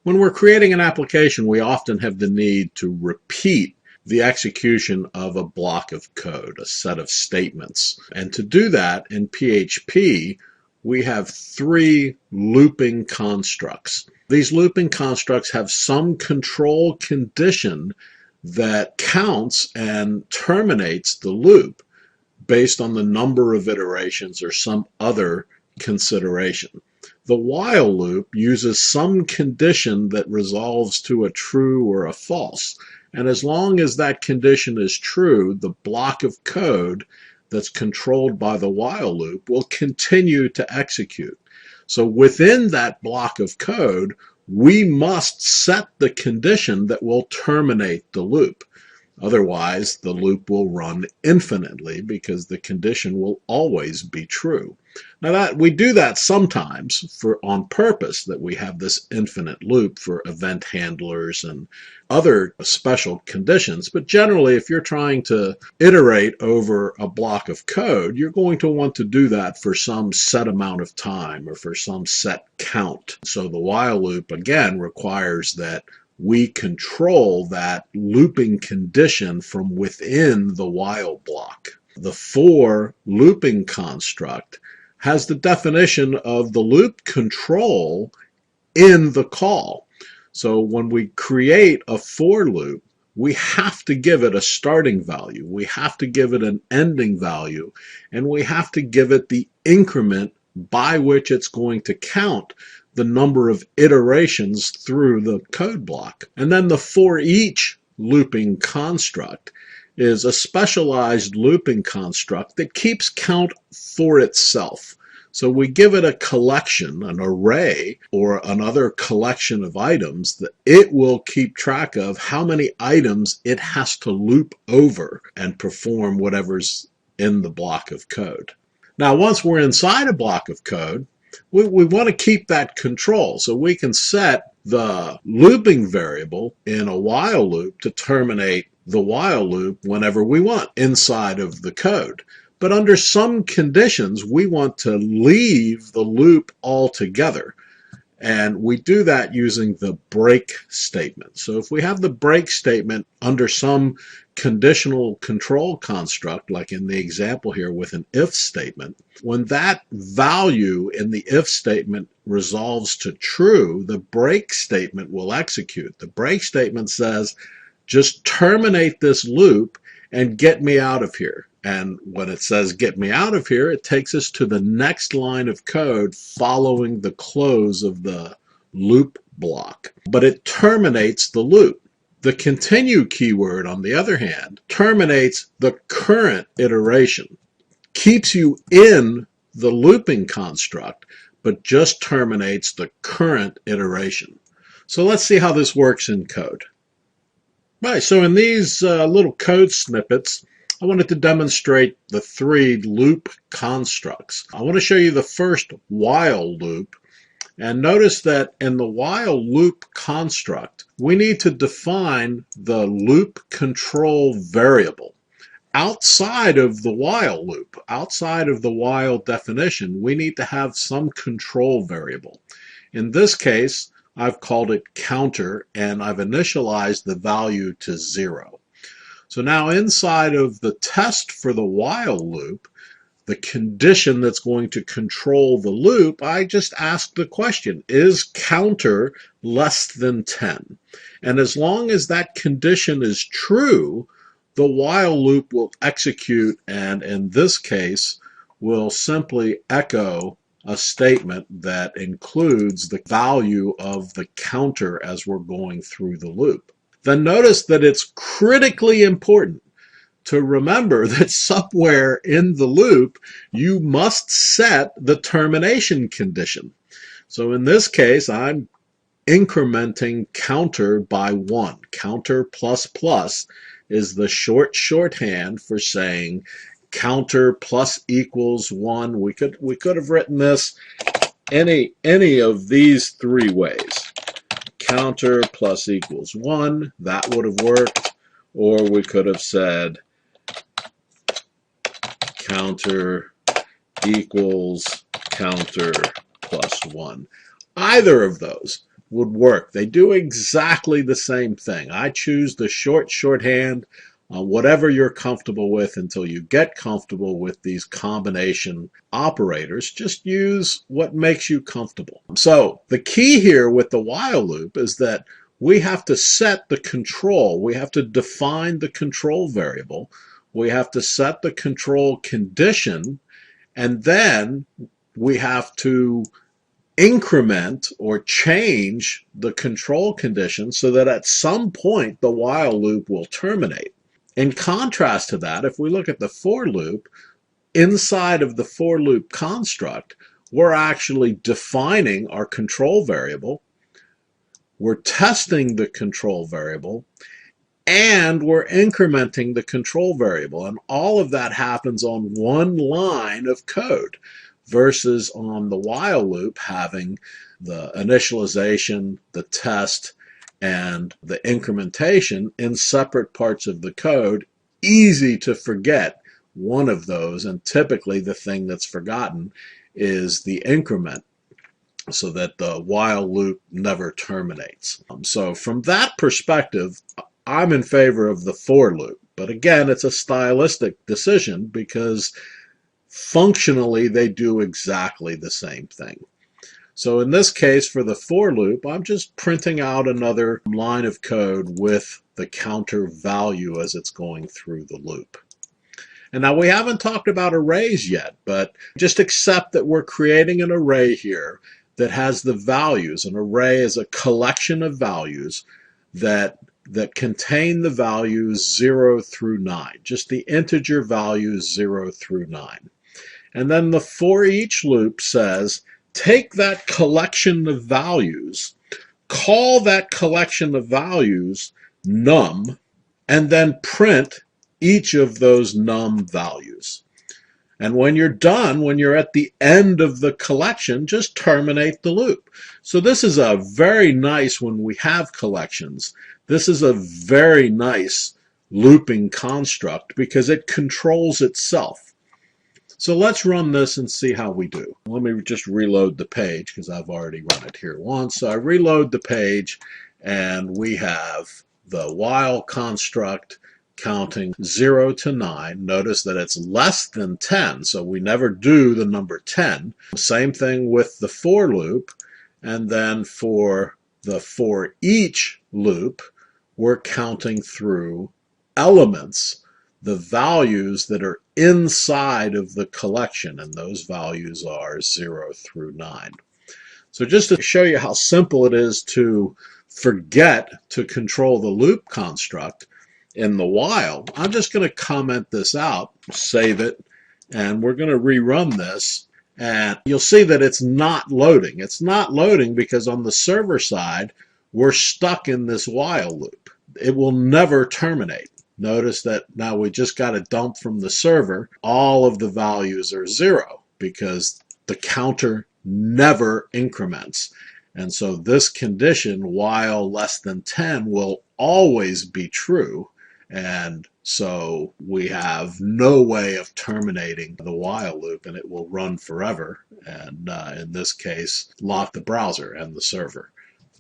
When we're creating an application, we often have the need to repeat the execution of a block of code, a set of statements. And to do that in PHP, we have three looping constructs. These looping constructs have some control condition that counts and terminates the loop based on the number of iterations or some other consideration. The while loop uses some condition that resolves to a true or a false. And as long as that condition is true, the block of code that's controlled by the while loop will continue to execute. So within that block of code, we must set the condition that will terminate the loop. Otherwise, the loop will run infinitely because the condition will always be true. Now we do that sometimes on purpose, that we have this infinite loop for event handlers and other special conditions. But generally, if you're trying to iterate over a block of code, you're going to want to do that for some set amount of time or for some set count. So the while loop, again, requires that we control that looping condition from within the while block. The for looping construct has the definition of the loop control in the call. So when we create a for loop, we have to give it a starting value, we have to give it an ending value, and we have to give it the increment by which it's going to count the number of iterations through the code block. And then the for each looping construct is a specialized looping construct that keeps count for itself. So we give it a collection, an array, or another collection of items that it will keep track of how many items it has to loop over and perform whatever's in the block of code. Now, once we're inside a block of code, we want to keep that control, so we can set the looping variable in a while loop to terminate the while loop whenever we want inside of the code. But under some conditions, we want to leave the loop altogether. And we do that using the break statement. So if we have the break statement under some conditional control construct, like in the example here with an if statement, when that value in the if statement resolves to true, the break statement will execute. The break statement says, just terminate this loop and get me out of here. And when it says get me out of here, it takes us to the next line of code following the close of the loop block. But it terminates the loop. The continue keyword, on the other hand, terminates the current iteration, keeps you in the looping construct, but just terminates the current iteration. So let's see how this works in code. Right, so in these little code snippets, I wanted to demonstrate the three loop constructs. I want to show you the first while loop. And notice that in the while loop construct, we need to define the loop control variable. Outside of the while loop, outside of the while definition, we need to have some control variable. In this case, I've called it counter, and I've initialized the value to 0. So now inside of the test for the while loop, the condition that's going to control the loop, I just ask the question, is counter less than 10? And as long as that condition is true, the while loop will execute, and in this case, will simply echo a statement that includes the value of the counter as we're going through the loop. Then notice that it's critically important to remember that somewhere in the loop, you must set the termination condition. So in this case, I'm incrementing counter by 1. Counter plus plus is the shorthand for saying counter plus equals 1. We could have written this any of these three ways. Counter plus equals 1, that would have worked. Or we could have said counter equals counter plus 1. Either of those. would work. They do exactly the same thing. I choose the shorthand, whatever you're comfortable with until you get comfortable with these combination operators. Just use what makes you comfortable. So the key here with the while loop is that we have to set the control. We have to define the control variable. We have to set the control condition, and then we have to increment or change the control condition so that at some point the while loop will terminate. In contrast to that, if we look at the for loop, inside of the for loop construct, we're actually defining our control variable, we're testing the control variable, and we're incrementing the control variable. And all of that happens on one line of code, versus on the while loop having the initialization, the test, and the incrementation in separate parts of the code. Easy to forget one of those, and typically the thing that's forgotten is the increment, so that the while loop never terminates. So from that perspective, I'm in favor of the for loop. But again, it's a stylistic decision because functionally they do exactly the same thing. So in this case, for the for loop, I'm just printing out another line of code with the counter value as it's going through the loop. And now we haven't talked about arrays yet, but just accept that we're creating an array here that has the values. An array is a collection of values that contain the values 0 through 9, just the integer values 0 through 9. And then the for each loop says, take that collection of values, call that collection of values num, and then print each of those num values. And when you're done, when you're at the end of the collection, just terminate the loop. So this is a very nice, when we have collections, this is a very nice looping construct because it controls itself. So let's run this and see how we do. Let me just reload the page because I've already run it here once. So I reload the page and we have the while construct counting 0 to 9. Notice that it's less than 10, so we never do the number 10. Same thing with the for loop. And then for the for each loop, we're counting through elements, the values that are inside of the collection, and those values are 0 through 9. So just to show you how simple it is to forget to control the loop construct in the while, I'm just going to comment this out, save it, and we're going to rerun this, and you'll see that it's not loading. It's not loading because on the server side, we're stuck in this while loop. It will never terminate. Notice that now we just got a dump from the server. All of the values are 0 because the counter never increments. And so this condition, while less than 10, will always be true. And so we have no way of terminating the while loop, and it will run forever. And in this case, lock the browser and the server.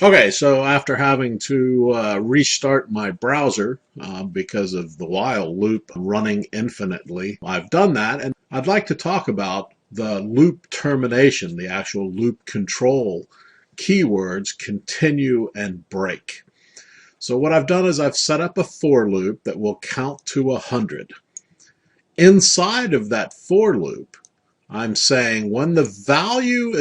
Okay, so after having to restart my browser because of the while loop running infinitely, I've done that, and I'd like to talk about the loop termination, the actual loop control keywords, continue and break. So what I've done is I've set up a for loop that will count to 100. Inside of that for loop, I'm saying when the value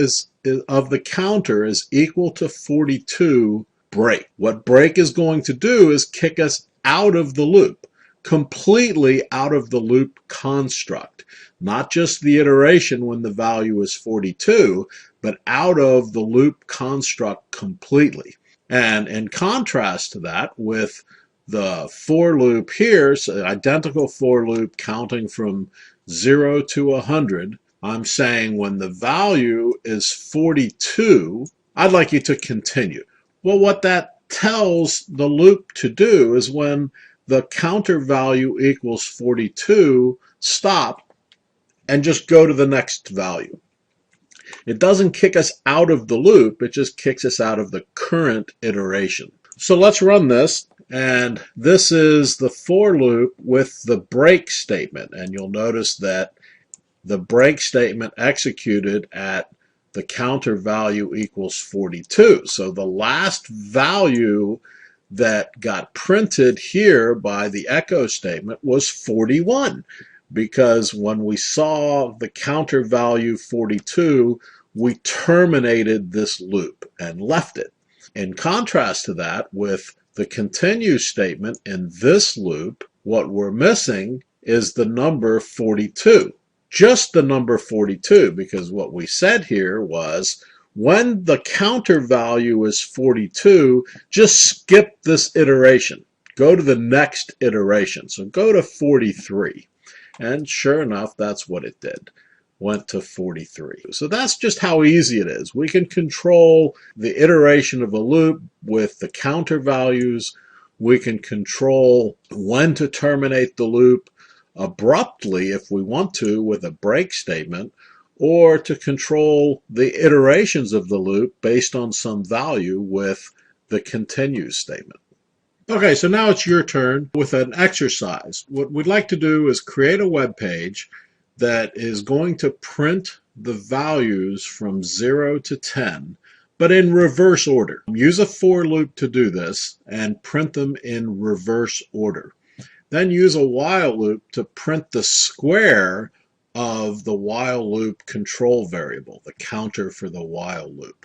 of the counter is equal to 42, break. What break is going to do is kick us out of the loop, completely out of the loop construct. Not just the iteration when the value is 42, but out of the loop construct completely. And in contrast to that, with the for loop here, so identical for loop counting from 0 to 100, I'm saying when the value is 42, I'd like you to continue. Well, what that tells the loop to do is when the counter value equals 42, stop and just go to the next value. It doesn't kick us out of the loop, it just kicks us out of the current iteration. So let's run this, and this is the for loop with the break statement, and you'll notice that the break statement executed at the counter value equals 42. So the last value that got printed here by the echo statement was 41, because when we saw the counter value 42, we terminated this loop and left it. In contrast to that, with the continue statement in this loop, what we're missing is the number 42. Just the number 42, because what we said here was when the counter value is 42, just skip this iteration. Go to the next iteration. So go to 43. And sure enough, that's what it did. Went to 43. So that's just how easy it is. We can control the iteration of a loop with the counter values. We can control when to terminate the loop abruptly if we want to with a break statement, or to control the iterations of the loop based on some value with the continue statement. Okay, so now it's your turn with an exercise. What we'd like to do is create a web page that is going to print the values from 0 to 10, but in reverse order. Use a for loop to do this and print them in reverse order. Then use a while loop to print the square of the while loop control variable, the counter for the while loop.